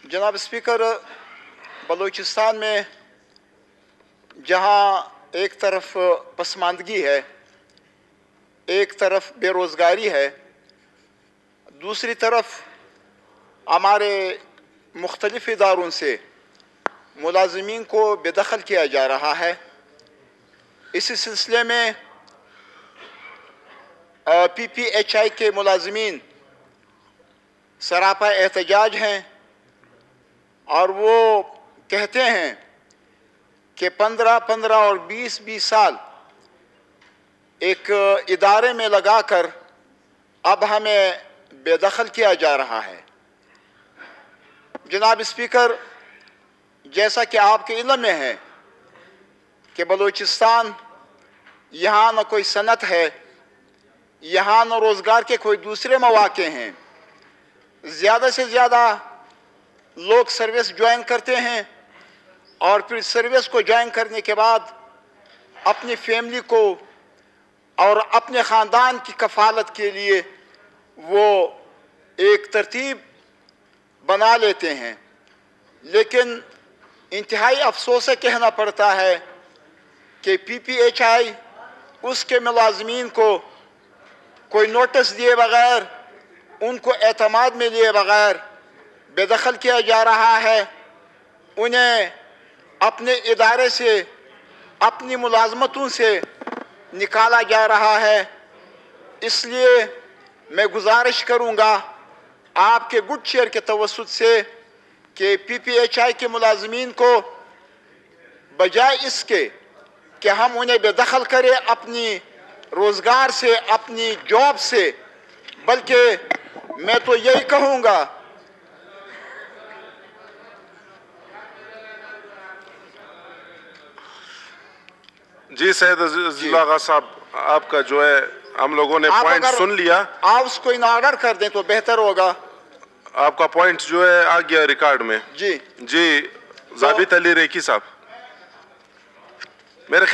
जनाब स्पीकर, बलूचिस्तान में जहाँ एक तरफ पसमानदगी है, एक तरफ बेरोज़गारी है, दूसरी तरफ हमारे मुख्तलिफ़ इदारों से मुलाज़मीन को बेदखल किया जा रहा है। इसी सिलसिले में PPHI के मुलाज़मीन सरापा एहतजाज हैं और वो कहते हैं कि 15-15 और 20-20 साल एक इदारे में लगाकर अब हमें बेदखल किया जा रहा है। जनाब स्पीकर, जैसा कि आपके इल्म में है कि बलूचिस्तान यहाँ न कोई सनत है, यहाँ न रोज़गार के कोई दूसरे मौक़े हैं। ज़्यादा से ज़्यादा लोग सर्विस ज्वाइन करते हैं और फिर सर्विस को ज्वाइन करने के बाद अपनी फैमिली को और अपने ख़ानदान की कफ़ालत के लिए वो एक तरतीब बना लेते हैं। लेकिन इंतहाई अफसोस से कहना पड़ता है कि PPHI उसके मुलाज़मीन को कोई नोटिस दिए बग़ैर, उनको एतमाद में लिए बग़ैर बेदखल किया जा रहा है। उन्हें अपने इदारे से, अपनी मुलाज़मतों से निकाला जा रहा है। इसलिए मैं गुजारिश करूँगा आपके गुड चेयर के तवस्सुत से कि PPHI के मुलाज़मीन को बजाय इसके कि हम उन्हें बेदखल करें अपनी रोज़गार से, अपनी जॉब से, बल्कि मैं तो यही कहूँगा जी सैयद अज़ीज़ुल्लाह आगा साहब, आपका जो है हम लोगों ने पॉइंट सुन लिया। आप उसको इन ऑर्डर कर दें तो बेहतर होगा। आपका पॉइंट जो है आ गया रिकॉर्ड में। जी जी, ज़ाबित अली रेकी साहब, मेरे